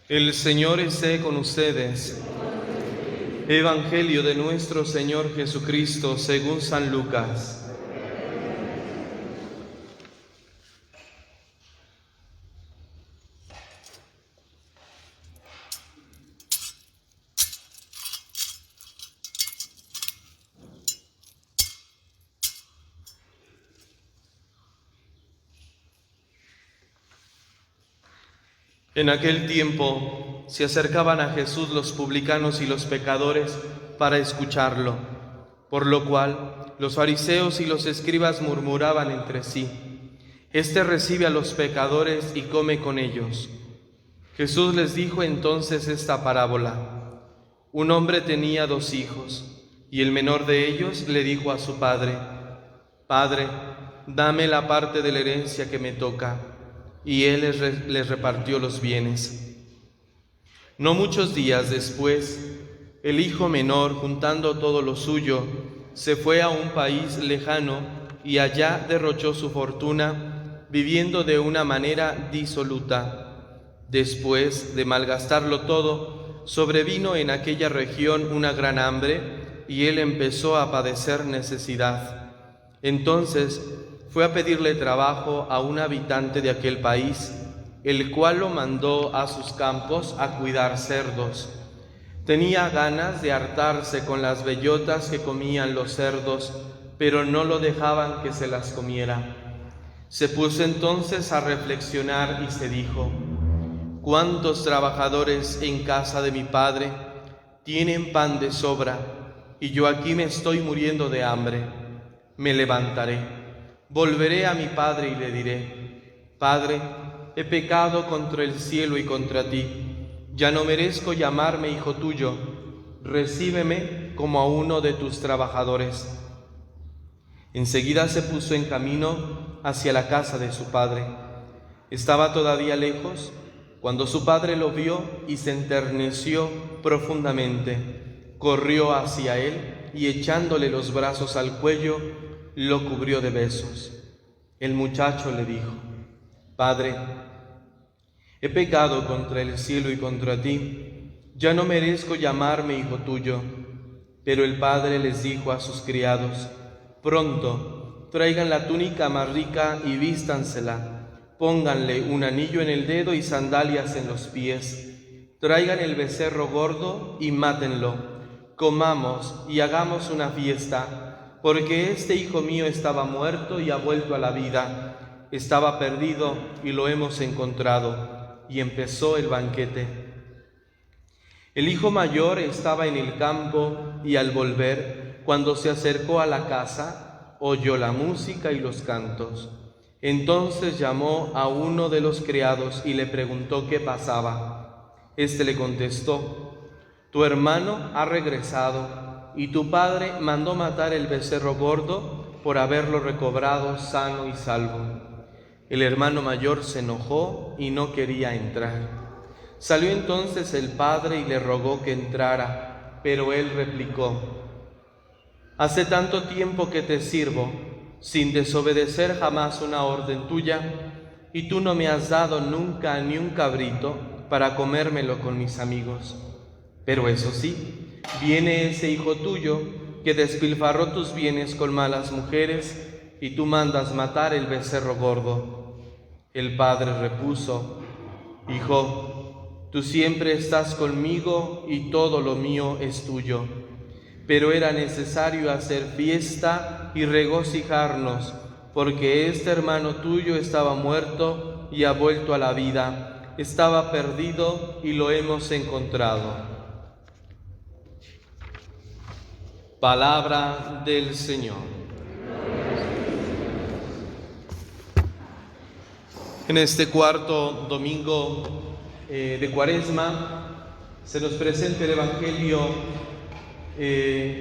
El Señor esté con ustedes. Evangelio de nuestro Señor Jesucristo según San Lucas. En aquel tiempo se acercaban a Jesús los publicanos y los pecadores para escucharlo, por lo cual los fariseos y los escribas murmuraban entre sí: Este recibe a los pecadores y come con ellos. Jesús les dijo entonces esta parábola: Un hombre tenía 2 hijos, y el menor de ellos le dijo a su padre: Padre, dame la parte de la herencia que me toca. Y él les repartió los bienes. No muchos días después, el hijo menor, juntando todo lo suyo, se fue a un país lejano y allá derrochó su fortuna, viviendo de una manera disoluta. Después de malgastarlo todo, sobrevino en aquella región una gran hambre y él empezó a padecer necesidad. Entonces fue a pedirle trabajo a un habitante de aquel país, el cual lo mandó a sus campos a cuidar cerdos. Tenía ganas de hartarse con las bellotas que comían los cerdos, pero no lo dejaban que se las comiera. Se puso entonces a reflexionar y se dijo: ¿Cuántos trabajadores en casa de mi padre tienen pan de sobra, y yo aquí me estoy muriendo de hambre? Me levantaré, volveré a mi padre y le diré: Padre, he pecado contra el cielo y contra ti. Ya no merezco llamarme hijo tuyo. Recíbeme como a uno de tus trabajadores. Enseguida se puso en camino hacia la casa de su padre. Estaba todavía lejos cuando su padre lo vio y se enterneció profundamente. Corrió hacia él y echándole los brazos al cuello, lo cubrió de besos. El muchacho le dijo: Padre, he pecado contra el cielo y contra ti, ya no merezco llamarme hijo tuyo. Pero el padre les dijo a sus criados: Pronto, traigan la túnica más rica y vístansela, pónganle un anillo en el dedo y sandalias en los pies, traigan el becerro gordo y mátenlo, comamos y hagamos una fiesta. Porque este hijo mío estaba muerto y ha vuelto a la vida, estaba perdido y lo hemos encontrado. Y empezó el banquete. El hijo mayor estaba en el campo y al volver, cuando se acercó a la casa, oyó la música y los cantos. Entonces llamó a uno de los criados y le preguntó qué pasaba. Este le contestó: Tu hermano ha regresado y tu padre mandó matar el becerro gordo por haberlo recobrado sano y salvo. El hermano mayor se enojó y no quería entrar. Salió entonces el padre y le rogó que entrara, pero él replicó: Hace tanto tiempo que te sirvo, sin desobedecer jamás una orden tuya, y tú no me has dado nunca ni un cabrito para comérmelo con mis amigos. Pero eso sí, viene ese hijo tuyo que despilfarró tus bienes con malas mujeres y tú mandas matar el becerro gordo. El padre repuso: Hijo, tú siempre estás conmigo y todo lo mío es tuyo. Pero era necesario hacer fiesta y regocijarnos, porque este hermano tuyo estaba muerto y ha vuelto a la vida, estaba perdido y lo hemos encontrado. Palabra del Señor. En este cuarto domingo de Cuaresma se nos presenta el Evangelio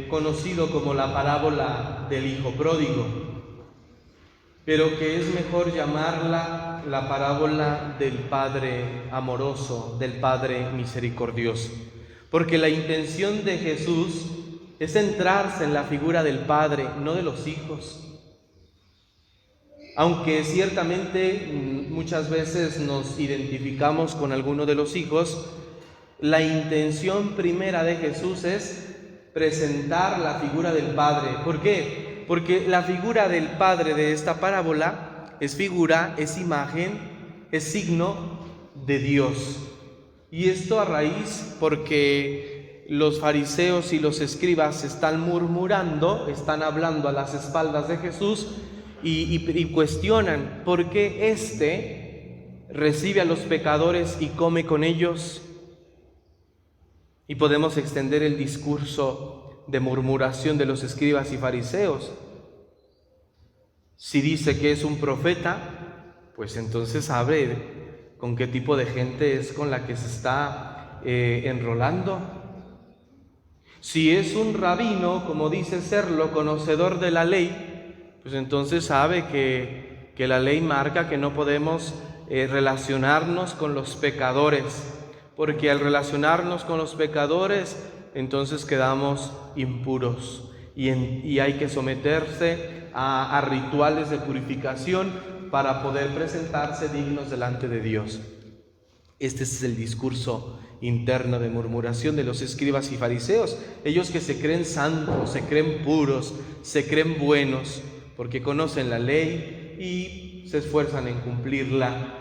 conocido como la parábola del Hijo Pródigo, pero que es mejor llamarla la parábola del Padre amoroso, del Padre misericordioso, porque la intención de Jesús es centrarse en la figura del Padre, no de los hijos. Aunque ciertamente muchas veces nos identificamos con alguno de los hijos, La intención primera de Jesús es presentar la figura del Padre. ¿Por qué? Porque la figura del Padre de esta parábola es figura, es imagen, es signo de Dios. Y esto a raíz porque los fariseos y los escribas están murmurando, están hablando a las espaldas de Jesús y cuestionan por qué éste recibe a los pecadores y come con ellos. Y podemos extender el discurso de murmuración de los escribas y fariseos. Si dice que es un profeta, pues entonces sabe con qué tipo de gente es con la que se está enrolando. Si es un rabino, como dice serlo, conocedor de la ley, pues entonces sabe que la ley marca que no podemos relacionarnos con los pecadores, porque al relacionarnos con los pecadores, entonces quedamos impuros y hay que someterse a rituales de purificación para poder presentarse dignos delante de Dios. Este es el discurso interno de murmuración de los escribas y fariseos, ellos que se creen santos, se creen puros, se creen buenos, porque conocen la ley y se esfuerzan en cumplirla.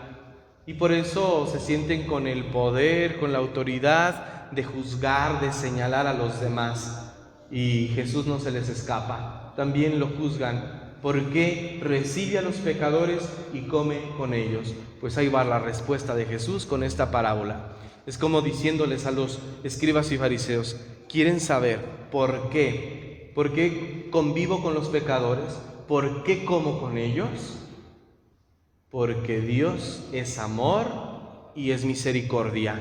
Y por eso se sienten con el poder, con la autoridad de juzgar, de señalar a los demás. Y Jesús no se les escapa, también lo juzgan. ¿Por qué recibe a los pecadores y come con ellos? Pues ahí va la respuesta de Jesús con esta parábola. Es como diciéndoles a los escribas y fariseos, ¿quieren saber por qué? ¿Por qué convivo con los pecadores? ¿Por qué como con ellos? Porque Dios es amor y es misericordia.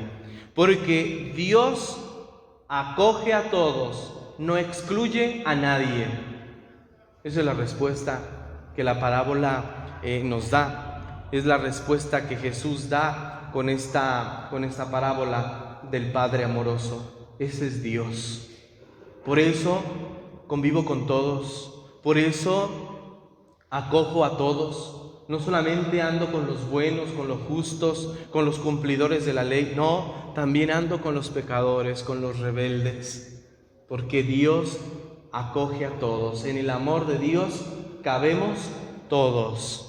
Porque Dios acoge a todos, no excluye a nadie. Esa es la respuesta que la parábola nos da. Es la respuesta que Jesús da con esta parábola del Padre amoroso. Ese es Dios. Por eso convivo con todos. Por eso acojo a todos. No solamente ando con los buenos, con los justos, con los cumplidores de la ley, no, también ando con los pecadores, con los rebeldes, porque Dios acoge a todos. En el amor de Dios cabemos todos.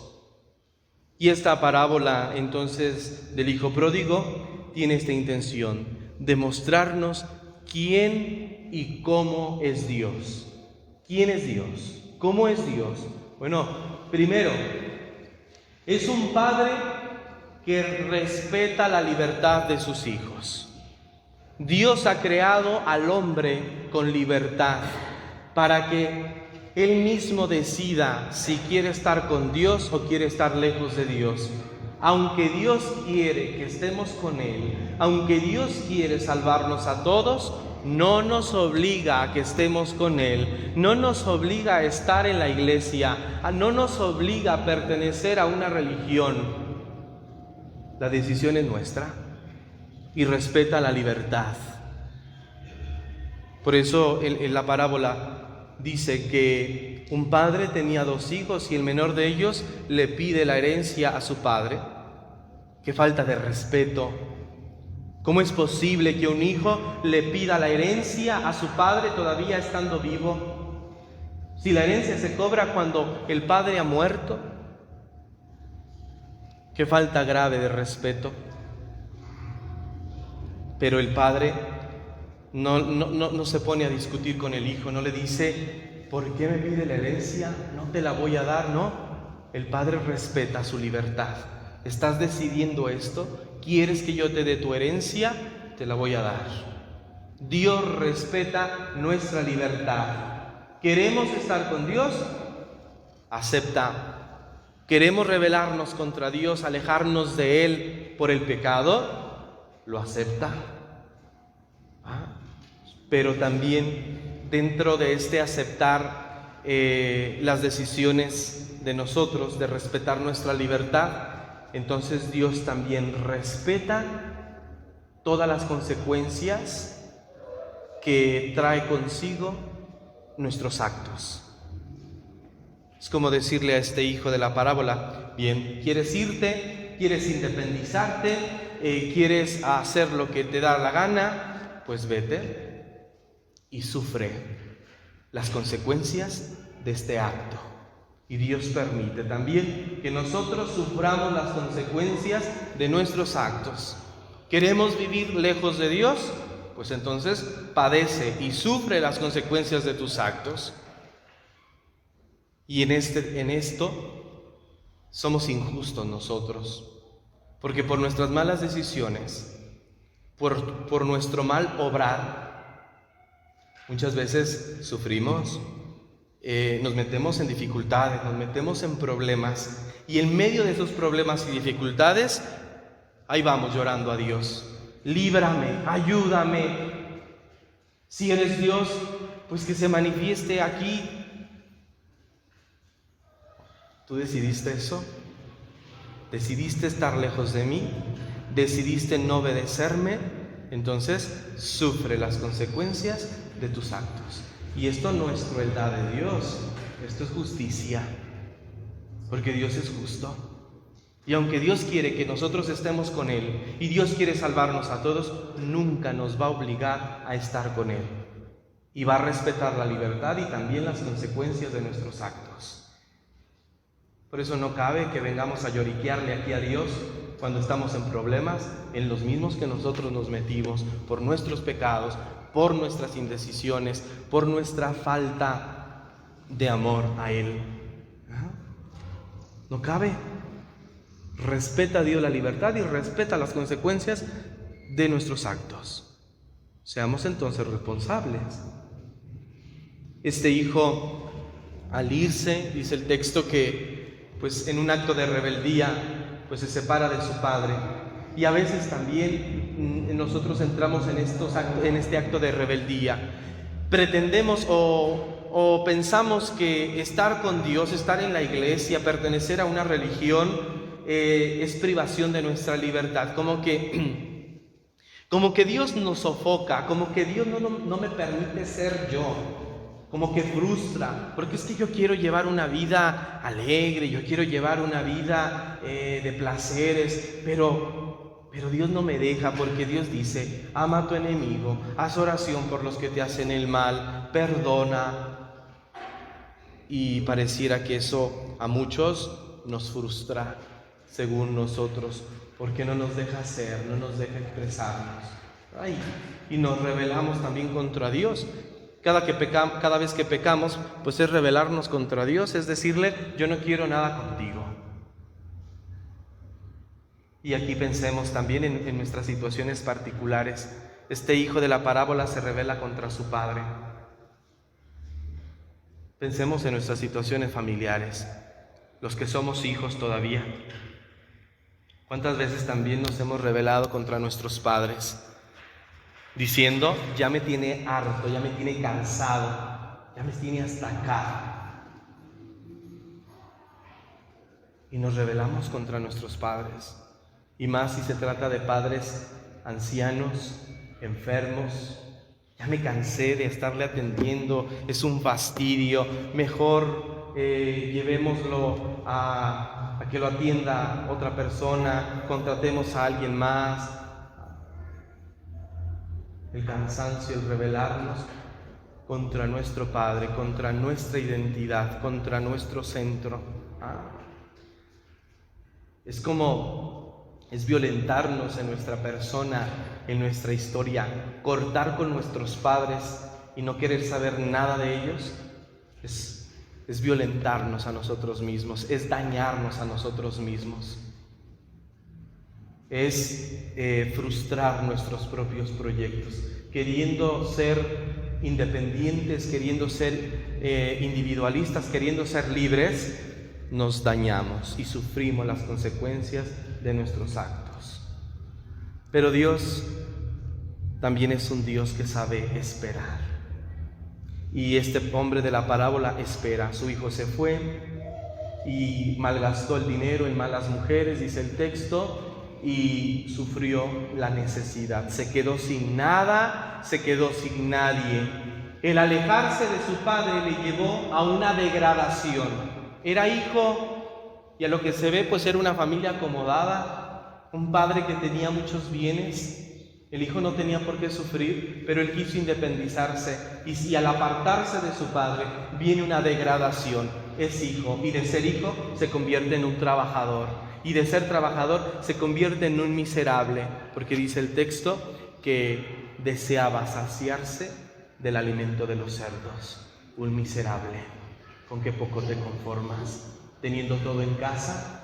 Y esta parábola entonces del Hijo Pródigo tiene esta intención, de mostrarnos quién y cómo es Dios. ¿Quién es Dios? ¿Cómo es Dios? Bueno, primero, es un padre que respeta la libertad de sus hijos. Dios ha creado al hombre con libertad para que él mismo decida si quiere estar con Dios o quiere estar lejos de Dios. Aunque Dios quiere que estemos con Él, aunque Dios quiere salvarnos a todos, no nos obliga a que estemos con Él, no nos obliga a estar en la iglesia, no nos obliga a pertenecer a una religión. La decisión es nuestra y respeta la libertad. Por eso en la parábola dice que un padre tenía 2 hijos y el menor de ellos le pide la herencia a su padre. ¡Qué falta de respeto! ¿Cómo es posible que un hijo le pida la herencia a su padre todavía estando vivo? Si la herencia se cobra cuando el padre ha muerto. ¡Qué falta grave de respeto! Pero el padre no se pone a discutir con el hijo, no le dice, ¿por qué me pide la herencia? No te la voy a dar, no. El padre respeta su libertad. ¿Estás decidiendo esto? ¿Quieres que yo te dé tu herencia? Te la voy a dar. Dios respeta nuestra libertad. ¿Queremos estar con Dios? Acepta. ¿Queremos rebelarnos contra Dios, alejarnos de Él por el pecado? Lo acepta. Pero también dentro de este aceptar las decisiones de nosotros, de respetar nuestra libertad, entonces Dios también respeta todas las consecuencias que trae consigo nuestros actos. Es como decirle a este hijo de la parábola, bien, ¿quieres irte? ¿Quieres independizarte? quieres hacer lo que te da la gana, pues vete y sufre las consecuencias de este acto. Y Dios permite también que nosotros suframos las consecuencias de nuestros actos. ¿Queremos vivir lejos de Dios? Pues entonces padece y sufre las consecuencias de tus actos. Y en esto somos injustos nosotros, porque por nuestras malas decisiones, por nuestro mal obrar, muchas veces sufrimos, nos metemos en dificultades, nos metemos en problemas, y en medio de esos problemas y dificultades, ahí vamos llorando a Dios. Líbrame, ayúdame. Si eres Dios, pues que se manifieste aquí. ¿Tú decidiste eso? ¿Decidiste estar lejos de mí? ¿Decidiste no obedecerme? Entonces sufre las consecuencias de tus actos. Y esto no es crueldad de Dios, esto es justicia, porque Dios es justo. Y aunque Dios quiere que nosotros estemos con Él y Dios quiere salvarnos a todos, nunca nos va a obligar a estar con Él. Y va a respetar la libertad y también las consecuencias de nuestros actos. Por eso no cabe que vengamos a lloriquearle aquí a Dios cuando estamos en problemas, en los mismos que nosotros nos metimos por nuestros pecados, por nuestras indecisiones, por nuestra falta de amor a Él. No cabe. Respeta a Dios la libertad y respeta las consecuencias de nuestros actos. Seamos entonces responsables. Este hijo, al irse, dice el texto que pues en un acto de rebeldía pues se separa de su padre. Y a veces también nosotros entramos en este acto de rebeldía. Pretendemos o pensamos que estar con Dios, estar en la iglesia, pertenecer a una religión es privación de nuestra libertad, como que Dios nos sofoca, como que Dios no me permite ser yo, como que frustra, porque es que yo quiero llevar una vida alegre, yo quiero llevar una vida de placeres, pero Dios no me deja, porque Dios dice: ama a tu enemigo, haz oración por los que te hacen el mal, perdona. Y pareciera que eso a muchos nos frustra, según nosotros, porque no nos deja ser, no nos deja expresarnos. Y nos rebelamos también contra Dios. Cada vez que pecamos, pues es rebelarnos contra Dios, es decirle: yo no quiero nada contigo. Y aquí pensemos también en nuestras situaciones particulares. Este hijo de la parábola se rebela contra su padre. Pensemos en nuestras situaciones familiares, los que somos hijos todavía. ¿Cuántas veces también nos hemos rebelado contra nuestros padres, diciendo: ya me tiene harto, ya me tiene cansado, ya me tiene hasta acá? Y nos rebelamos contra nuestros padres, y más si se trata de padres ancianos, enfermos. Ya me cansé de estarle atendiendo, es un fastidio, mejor llevémoslo a que lo atienda otra persona, contratemos a alguien más. El cansancio, el rebelarnos contra nuestro Padre, contra nuestra identidad, contra nuestro centro. Es violentarnos en nuestra persona, en nuestra historia, cortar con nuestros padres y no querer saber nada de ellos. Es violentarnos a nosotros mismos, es dañarnos a nosotros mismos, es frustrar nuestros propios proyectos, queriendo ser independientes, queriendo ser individualistas, queriendo ser libres. Nos dañamos y sufrimos las consecuencias de nuestros actos. Pero Dios también es un Dios que sabe esperar. Y este hombre de la parábola espera. Su hijo se fue y malgastó el dinero en malas mujeres, dice el texto, y sufrió la necesidad. Se quedó sin nada, se quedó sin nadie. El alejarse de su padre le llevó a una degradación. Era hijo y a lo que se ve pues era una familia acomodada, un padre que tenía muchos bienes. El hijo no tenía por qué sufrir, pero él quiso independizarse y al apartarse de su padre viene una degradación. Es hijo y de ser hijo se convierte en un trabajador y de ser trabajador se convierte en un miserable, porque dice el texto que deseaba saciarse del alimento de los cerdos. Un miserable, con qué poco te conformas. Teniendo todo en casa,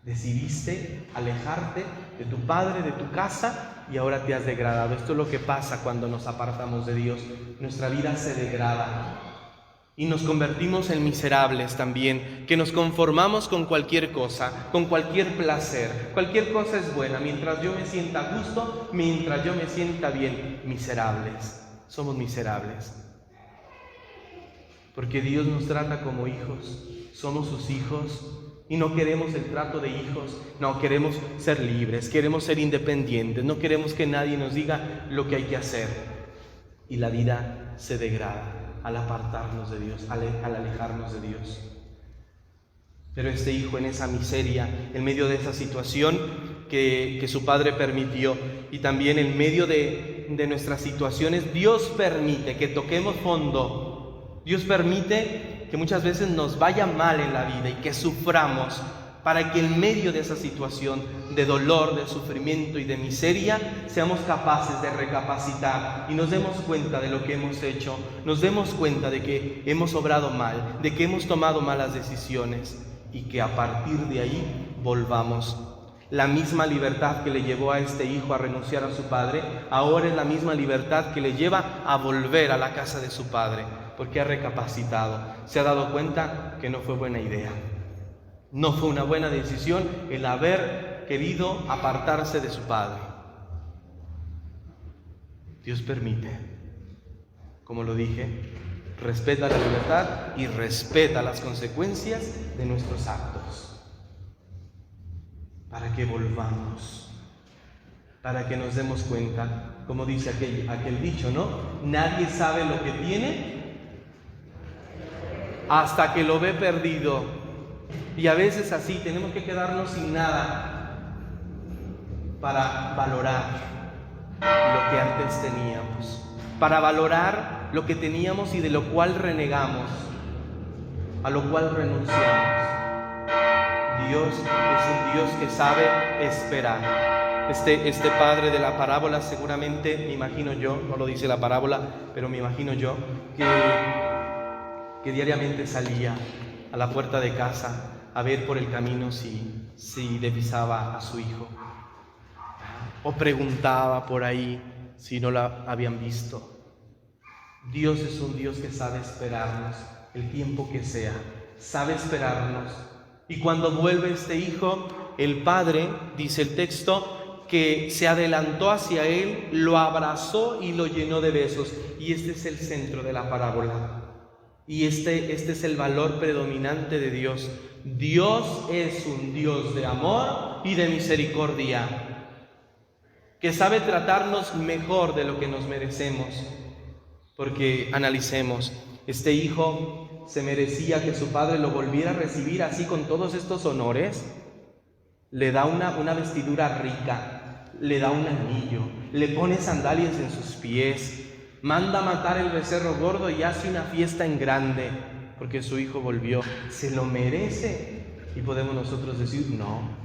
decidiste alejarte de tu padre, de tu casa, y ahora te has degradado. Esto es lo que pasa cuando nos apartamos de Dios. Nuestra vida se degrada y nos convertimos en miserables también, que nos conformamos con cualquier cosa, con cualquier placer. Cualquier cosa es buena, mientras yo me sienta a gusto, mientras yo me sienta bien. Miserables, somos miserables. Porque Dios nos trata como hijos, somos sus hijos. Y no queremos el trato de hijos, no, queremos ser libres, queremos ser independientes, no queremos que nadie nos diga lo que hay que hacer. Y la vida se degrada al apartarnos de Dios, al alejarnos de Dios. Pero este hijo en esa miseria, en medio de esa situación que su padre permitió, y también en medio de nuestras situaciones, Dios permite que toquemos fondo. Dios permite que muchas veces nos vaya mal en la vida y que suframos, para que en medio de esa situación de dolor, de sufrimiento y de miseria seamos capaces de recapacitar y nos demos cuenta de lo que hemos hecho, nos demos cuenta de que hemos obrado mal, de que hemos tomado malas decisiones y que a partir de ahí volvamos. La misma libertad que le llevó a este hijo a renunciar a su padre, ahora es la misma libertad que le lleva a volver a la casa de su padre, porque ha recapacitado, se ha dado cuenta que no fue buena idea. No fue una buena decisión el haber querido apartarse de su padre. Dios permite, como lo dije, respeta la libertad y respeta las consecuencias de nuestros actos. Para que volvamos, para que nos demos cuenta, como dice aquel dicho, ¿no? Nadie sabe lo que tiene hasta que lo ve perdido. Y a veces así tenemos que quedarnos sin nada para valorar lo que antes teníamos, para valorar lo que teníamos y de lo cual renegamos, a lo cual renunciamos. Dios es un Dios que sabe esperar. Este padre de la parábola seguramente, me imagino yo, no lo dice la parábola, pero me imagino yo, que diariamente salía a la puerta de casa a ver por el camino si divisaba a su hijo, o preguntaba por ahí si no la habían visto. Dios es un Dios que sabe esperarnos el tiempo que sea, sabe esperarnos. Y cuando vuelve este hijo, el padre, dice el texto, que se adelantó hacia él, lo abrazó y lo llenó de besos. Y este es el centro de la parábola. Y este es el valor predominante de Dios. Dios es un Dios de amor y de misericordia, que sabe tratarnos mejor de lo que nos merecemos. Porque analicemos, este hijo se merecía que su padre lo volviera a recibir así con todos estos honores. Le da una vestidura rica, le da un anillo, le pone sandalias en sus pies, manda matar el becerro gordo y hace una fiesta en grande porque su hijo volvió. ¿Se lo merece? Y podemos nosotros decir, no.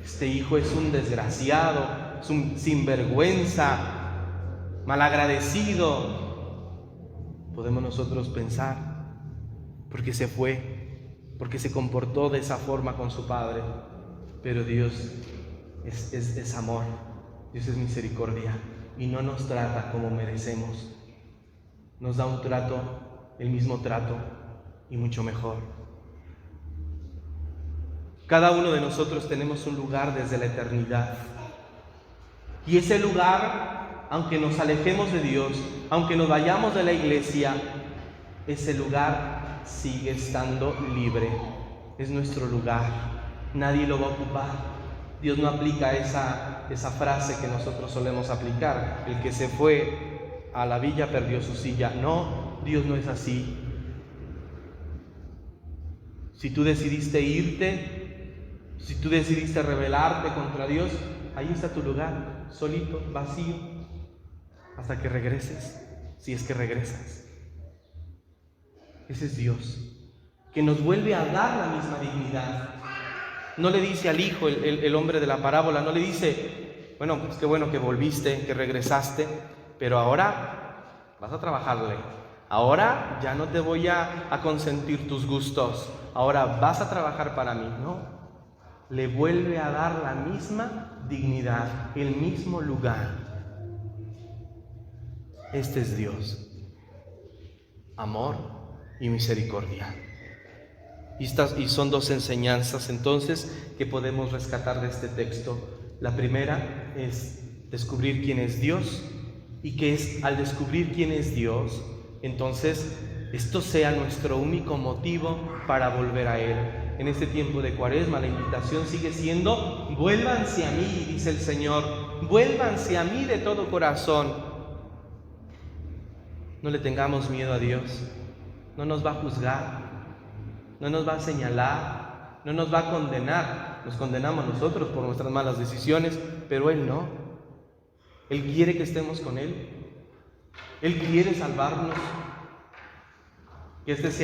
Este hijo es un desgraciado, es un sinvergüenza, malagradecido. Podemos nosotros pensar, porque se fue, porque se comportó de esa forma con su padre. Pero Dios es amor, Dios es misericordia y no nos trata como merecemos. Nos da un trato, el mismo trato y mucho mejor. Cada uno de nosotros tenemos un lugar desde la eternidad. Y ese lugar, aunque nos alejemos de Dios, aunque nos vayamos de la iglesia, ese lugar sigue estando libre. Es nuestro lugar. Nadie lo va a ocupar. Dios no aplica esa frase que nosotros solemos aplicar. El que se fue a la villa perdió su silla. No, Dios no es así. Si tú decidiste irte, Si tú decidiste rebelarte contra Dios, ahí está tu lugar, solito, vacío, hasta que regreses, si es que regresas. Ese es Dios, que nos vuelve a dar la misma dignidad. No le dice al hijo, el hombre de la parábola, no le dice, bueno, pues qué bueno que volviste, que regresaste, pero ahora vas a trabajarle. Ahora ya no te voy a consentir tus gustos, ahora vas a trabajar para mí. No, le vuelve a dar la misma dignidad, el mismo lugar. Este es Dios, amor y misericordia. Y son dos enseñanzas entonces que podemos rescatar de este texto. La primera es descubrir quién es Dios, y que es al descubrir quién es Dios, entonces esto sea nuestro único motivo para volver a Él. En este tiempo de Cuaresma la invitación sigue siendo: vuélvanse a mí, dice el Señor, vuélvanse a mí de todo corazón. No le tengamos miedo a Dios, no nos va a juzgar, no nos va a señalar, no nos va a condenar. Nos condenamos nosotros por nuestras malas decisiones, pero Él no. Él quiere que estemos con Él. Él quiere salvarnos. Y este es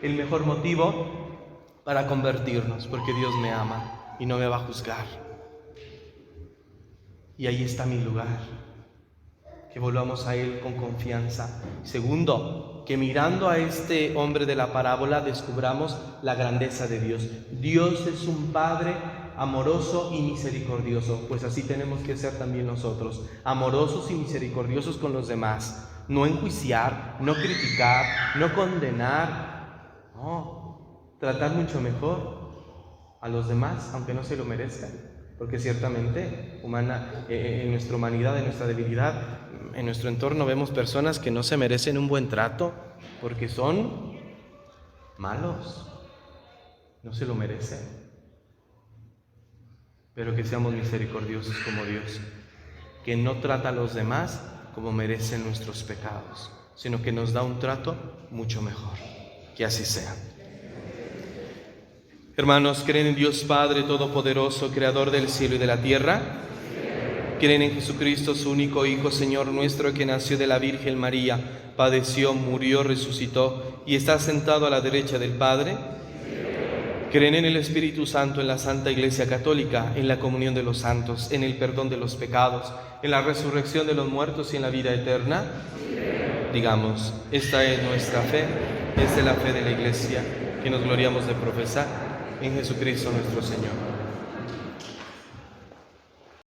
el mejor motivo para convertirnos, porque Dios me ama y no me va a juzgar. Y ahí está mi lugar. Que volvamos a Él con confianza. Segundo, que mirando a este hombre de la parábola descubramos la grandeza de Dios. Dios es un Padre amoroso y misericordioso, pues así tenemos que ser también nosotros, amorosos y misericordiosos con los demás. No enjuiciar, no criticar, no condenar, no, tratar mucho mejor a los demás, aunque no se lo merezcan, porque ciertamente en nuestra humanidad, en nuestra debilidad, en nuestro entorno vemos personas que no se merecen un buen trato, porque son malos, no se lo merecen. Pero que seamos misericordiosos como Dios, que no trata a los demás como merecen nuestros pecados, sino que nos da un trato mucho mejor. Que así sea. Hermanos, ¿creen en Dios Padre Todopoderoso, Creador del cielo y de la tierra? ¿Creen en Jesucristo, su único Hijo, Señor nuestro, que nació de la Virgen María, padeció, murió, resucitó y está sentado a la derecha del Padre? ¿Creen en el Espíritu Santo, en la Santa Iglesia Católica, en la comunión de los santos, en el perdón de los pecados, en la resurrección de los muertos y en la vida eterna? Digamos, esta es nuestra fe, esta es la fe de la Iglesia, que nos gloriamos de profesar en Jesucristo nuestro Señor.